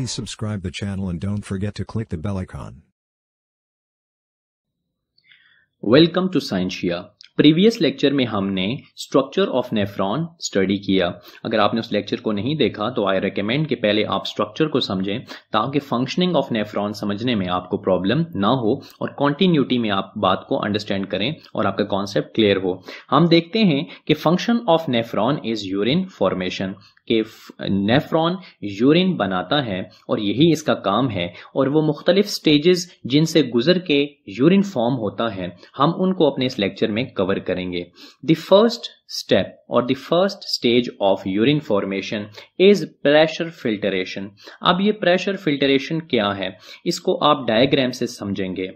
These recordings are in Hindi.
Please subscribe the channel and don't forget to click the bell icon. Welcome to Scientia. Previous lecture में हमने स्ट्रक्चर ऑफ नेफ्रॉन स्टडी किया। अगर आपने उस लेक्चर को नहीं देखा तो आई रेकमेंड कि पहले आप स्ट्रक्चर को समझें ताकि फंक्शनिंग ऑफ नेफ्रॉन समझने में आपको प्रॉब्लम ना हो और कॉन्टिन्यूटी में आप बात को अंडरस्टैंड करें और आपका कॉन्सेप्ट क्लियर हो। हम देखते हैं कि function of nephron is urine formation, कि नेफ्रॉन यूरिन बनाता है और यही इसका काम है, और वो मुख्तलिफ स्टेजेस जिनसे गुजर के यूरिन फॉर्म होता है हम उनको अपने इस लेक्चर में कवर करेंगे। द फर्स्ट स्टेप और the first stage of urine formation is pressure filtration. अब ये प्रेशर फिल्टरेशन क्या है इसको आप डायग्राम से समझेंगे।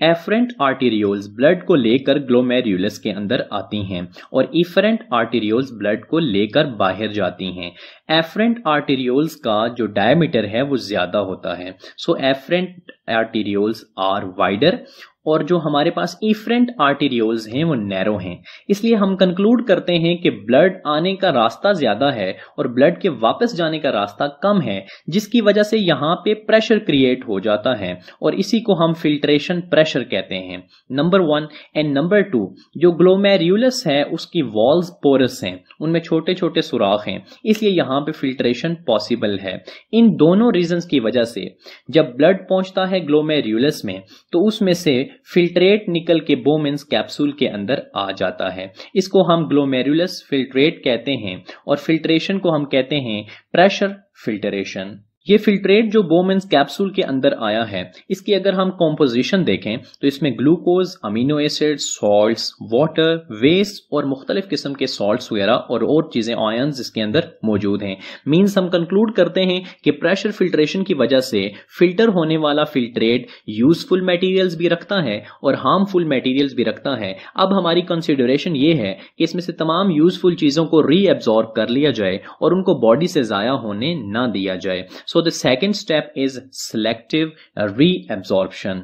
एफरेंट आर्टेरियोल्स ब्लड को लेकर ग्लोमेरुलस के अंदर आती हैं और इफरेंट आर्टेरियोल्स ब्लड को लेकर बाहर जाती हैं। एफरेंट आर्टेरियोल्स का जो डायमीटर है वो ज्यादा होता है, सो एफरेंट आर्टेरियोल्स आर वाइडर, और जो हमारे पास इफरेंट आर्टेरियोल्स हैं वो नैरो हैं। इसलिए हम कंक्लूड करते हैं कि ब्लड आने का रास्ता ज्यादा है और ब्लड के वापस जाने का रास्ता कम है, जिसकी वजह से यहाँ पे प्रेशर क्रिएट हो जाता है और इसी को हम फिल्ट्रेशन प्रेशर कहते हैं। नंबर 1 एंड नंबर 2, जो ग्लोमेरुलस है उसकी वॉल्स पोरस हैं, उनमें छोटे छोटे सुराख हैं, इसलिए यहाँ पे फिल्ट्रेशन पॉसिबल है। इन दोनों रीजंस की वजह से जब ब्लड पहुंचता है ग्लोमेरुलस में तो उसमें से फिल्ट्रेट निकल के बोमेंस कैप्सूल के अंदर आ जाता है। इसको हम ग्लोमेरुलस फिल्ट्रेट कहते हैं और फिल्ट्रेशन को हम कहते हैं प्रेशर फिल्टरेशन। ये फिल्ट्रेट जो बोमेंस कैप्सूल के अंदर आया है इसकी अगर हम कॉम्पोजिशन देखें तो इसमें glucose, amino acid, salts, water, waste और मुख्तलिफ किस्म के सॉल्ट्स वगैरह और चीजें, आयंस इसके अंदर मौजूद हैं। मीन्स हम कंक्लूड करते हैं कि प्रेशर फिल्ट्रेशन की वजह से फिल्टर होने वाला फिल्ट्रेट यूजफुल मटेरियल्स भी रखता है और हार्मफुल मटेरियल्स भी रखता है। अब हमारी कंसिडरेशन ये है कि इसमें से तमाम यूजफुल चीजों को रीएब्जॉर्ब कर लिया जाए और उनको बॉडी से जाया होने ना दिया जाए। So the second step is selective reabsorption.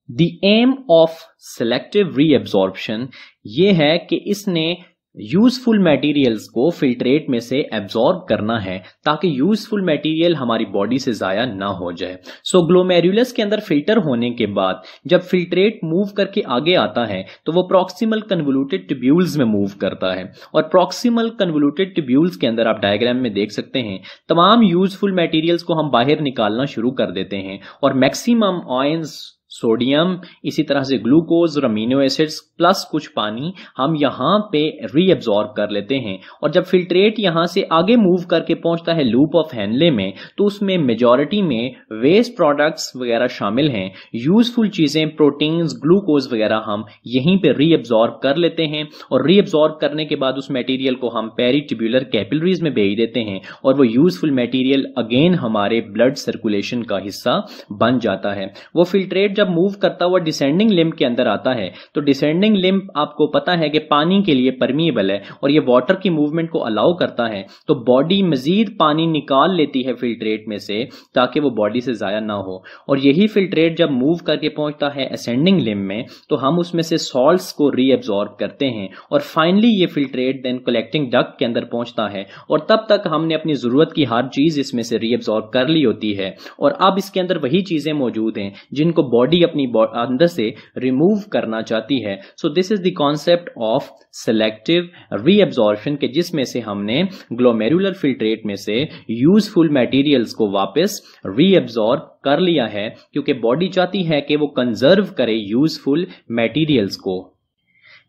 The aim of selective reabsorption ये है कि इसने यूजफुल मटेरियल्स को फिल्ट्रेट में से एब्जॉर्ब करना है ताकि यूजफुल मटेरियल हमारी बॉडी से जाया ना हो जाए। सो ग्लोमेरुलस के अंदर फिल्टर होने के बाद जब फिल्ट्रेट मूव करके आगे आता है तो वो प्रॉक्सिमल कन्वोल्यूटेड ट्यूब्यूल्स में मूव करता है और प्रॉक्सिमल कन्वोल्यूटेड ट्यूब्यूल्स के अंदर आप डायग्राम में देख सकते हैं तमाम यूजफुल मटेरियल्स को हम बाहर निकालना शुरू कर देते हैं और मैक्सिमम आयंस, सोडियम, इसी तरह से ग्लूकोज और अमीनो एसिड्स प्लस कुछ पानी हम यहाँ पे रीअब्सॉर्ब कर लेते हैं। और जब फिल्ट्रेट यहाँ से आगे मूव करके पहुंचता है लूप ऑफ हेनले में तो उसमें मेजॉरिटी में वेस्ट प्रोडक्ट्स वगैरह शामिल हैं। यूजफुल चीजें, प्रोटीन्स, ग्लूकोज वगैरह हम यहीं पे रीअब्सॉर्ब कर लेते हैं और रीअब्सॉर्ब करने के बाद उस मटेरियल को हम पेरिट्यूबुलर कैपिलरीज में भेज देते हैं और वो यूजफुल मटेरियल अगेन हमारे ब्लड सर्कुलेशन का हिस्सा बन जाता है। वो फिल्ट्रेट जब मूव करता हुआ डिसेंडिंग लिम्ब के अंदर आता है तो डिसेंडिंग लिम्ब आपको पता है कि पानी के लिए परमिएबल है और ये वाटर की मूवमेंट को अलाउ करता है, तो बॉडी मजीद पानी निकाल लेती है फिल्ट्रेट में से ताकि वो बॉडी से जाया ना हो। और यही फिल्ट्रेट जब मूव करके पहुंचता है असेंडिंग लिम्ब में तो हम उसमें से सॉल्ट्स को रीअब्सॉर्ब करते हैं और फाइनली ये फिल्ट्रेट देन कलेक्टिंग डक्ट के अंदर पहुंचता है और तब तक हमने अपनी जरूरत की हर चीज इसमें से रीअब्सॉर्ब कर ली होती है और अब इसके अंदर वही चीजें मौजूद हैं जिनको बॉडी अपनी अंदर से रिमूव करना चाहती है। So this is the concept of selective reabsorption के जिसमें से हमने ग्लोमेरुलर फिल्ट्रेट में से यूजफुल मटेरियल्स को वापस रीअब्सॉर्ब कर लिया है क्योंकि बॉडी चाहती है कि वो कंजर्व करे यूजफुल मटेरियल्स को।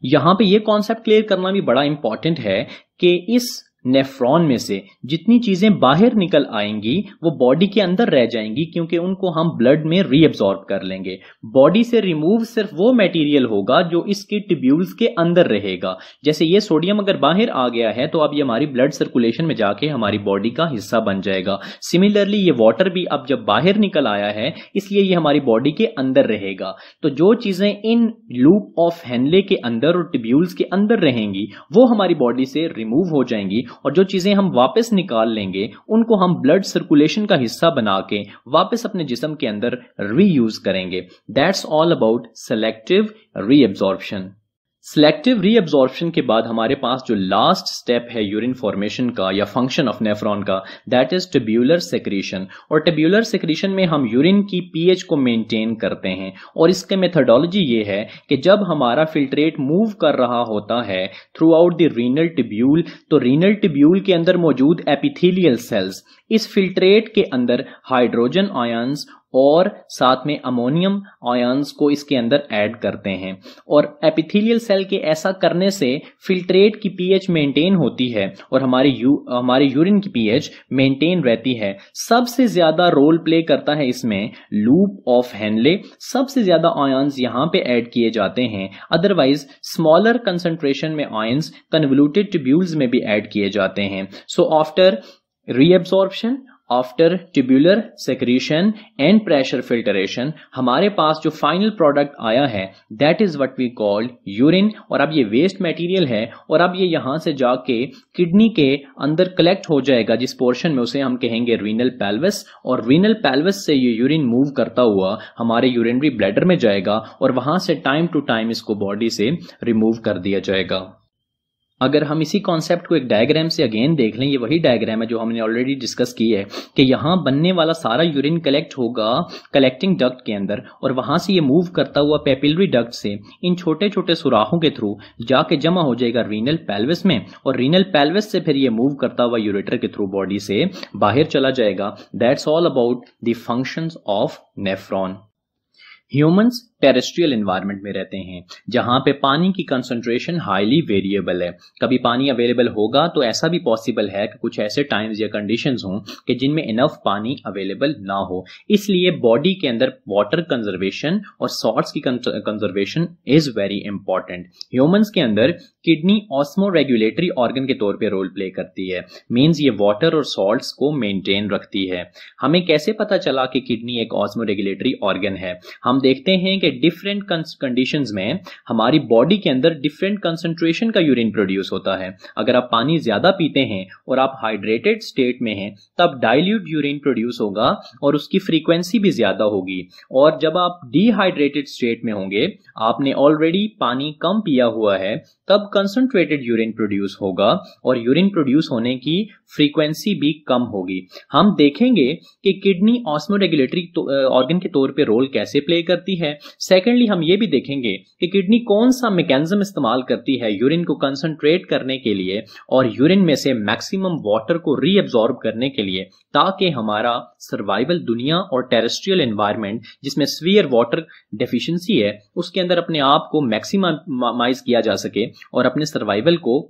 यहां पे ये कॉन्सेप्ट क्लियर करना भी बड़ा इंपॉर्टेंट है कि इस नेफ्रॉन में से जितनी चीजें बाहर निकल आएंगी वो बॉडी के अंदर रह जाएंगी क्योंकि उनको हम ब्लड में रीअब्सॉर्ब कर लेंगे। बॉडी से रिमूव सिर्फ वो मटेरियल होगा जो इसके ट्यूब्यूल्स के अंदर रहेगा। जैसे ये सोडियम अगर बाहर आ गया है तो अब ये हमारी ब्लड सर्कुलेशन में जाके हमारी बॉडी का हिस्सा बन जाएगा। सिमिलरली ये वाटर भी अब जब बाहर निकल आया है इसलिए ये हमारी बॉडी के अंदर रहेगा। तो जो चीजें इन लूप ऑफ हेनले के अंदर और ट्यूब्यूल्स के अंदर रहेंगी वो हमारी बॉडी से रिमूव हो जाएंगी और जो चीजें हम वापस निकाल लेंगे उनको हम ब्लड सर्कुलेशन का हिस्सा बना के वापस अपने जिस्म के अंदर रीयूज करेंगे। That's all about selective reabsorption. Selective reabsorption के बाद हमारे पास जो लास्ट स्टेप है यूरिन फॉर्मेशन का या फंक्शन ऑफ नेफ्रॉन का, दैट इज ट्यूब्यूलर सेक्रीशन। और ट्यूब्यूलर सेक्रीशन में हम यूरिन की पीएच को मेंटेन करते हैं और इसके मेथोडोलॉजी ये है कि जब हमारा फिल्ट्रेट मूव कर रहा होता है through out the renal tubule, तो रीनल ट्यूब्यूल के अंदर मौजूद एपिथेलियल सेल्स इस फिल्ट्रेट के अंदर हाइड्रोजन आयंस और साथ में अमोनियम आयंस को इसके अंदर ऐड करते हैं। और एपिथेलियल सेल के ऐसा करने से फिल्ट्रेट की पीएच मेंटेन होती है और हमारे यूरिन की पीएच मेंटेन रहती है। सबसे ज्यादा रोल प्ले करता है इसमें लूप ऑफ हेनले, सबसे ज्यादा आयंस यहां पे ऐड किए जाते हैं। अदरवाइज स्मॉलर कंसंट्रेशन में आयंस कन्वोल्यूटेड ट्यूब्यूल्स में भी ऐड किए जाते हैं। So after reabsorption, after tubular secretion and pressure filtration, हमारे पास जो फाइनल प्रोडक्ट आया है that is what we called urine. और अब ये वेस्ट मटेरियल है और अब ये यहां से जाके किडनी के अंदर कलेक्ट हो जाएगा, जिस पोर्शन में उसे हम कहेंगे रीनल पेल्विस। और रीनल पेल्विस से ये यूरिन मूव करता हुआ हमारे यूरिनरी ब्लैडर में जाएगा और वहां से टाइम टू टाइम इसको बॉडी से रिमूव कर दिया जाएगा। अगर हम इसी कॉन्सेप्ट को एक डायग्राम से अगेन देख लें, ये वही डायग्राम है जो हमने ऑलरेडी डिस्कस की है कि यहां बनने वाला सारा यूरिन कलेक्ट होगा कलेक्टिंग डक्ट के अंदर और वहां से ये मूव करता हुआ पेपिलरी डक्ट से इन छोटे छोटे सुराखों के थ्रू जाके जमा हो जाएगा रीनल पेल्विस में और रीनल पेल्विस से फिर ये मूव करता हुआ यूरेटर के थ्रू बॉडी से बाहर चला जाएगा। That's all about the functions of nephron. Humans terrestrial environment में रहते हैं जहां पे पानी की कंसंट्रेशन हाईली वेरिएबल है। कभी पानी अवेलेबल होगा तो ऐसा भी पॉसिबल है कि कुछ ऐसे टाइम्स या कंडीशंस हों कि जिनमें इनफ पानी अवेलेबल ना हो। इसलिए बॉडी के अंदर वाटर कंजर्वेशन और सॉल्ट्स की conservation is very important. Humans के अंदर किडनी ऑस्मो रेगुलेटरी ऑर्गन के तौर पे रोल प्ले करती है। मींस ये वाटर और सॉल्ट्स को मेंटेन रखती है। हमें कैसे पता चला कि किडनी एक ऑस्मो रेगुलेटरी ऑर्गन है? हम देखते हैं कि डिफरेंट कंडीशंस में हमारी बॉडी के अंदर डिफरेंट कंसंट्रेशन का यूरिन प्रोड्यूस होता है। अगर आप पानी ज्यादा पीते हैं और आप हाइड्रेटेड स्टेट में हैं तब डाइल्यूट यूरिन प्रोड्यूस होगा और उसकी फ्रीक्वेंसी भी ज्यादा होगी। और जब आप डिहाइड्रेटेड स्टेट में होंगे, आपने ऑलरेडी पानी कम पिया हुआ है, तब कंसंट्रेटेड यूरिन प्रोड्यूस होगा और यूरिन प्रोड्यूस होने की फ्रीक्वेंसी भी कम होगी। हम देखेंगे कि किडनी ऑस्मो रेगुलेटरी ऑर्गन के तौर पे रोल कैसे प्ले करती है। सेकेंडली हम ये भी देखेंगे कि किडनी कौन सा मैकेनिज्म इस्तेमाल करती है यूरिन को कंसंट्रेट करने के लिए और यूरिन में से मैक्सिमम वाटर को रीअब्सॉर्ब करने के लिए, ताकि हमारा सर्वाइवल दुनिया और टेरेस्ट्रियल एनवायरनमेंट जिसमें सीवियर वाटर डेफिशिएंसी है उसके अंदर अपने आप को मैक्सिमाइज किया जा सके और अपने सर्वाइवल को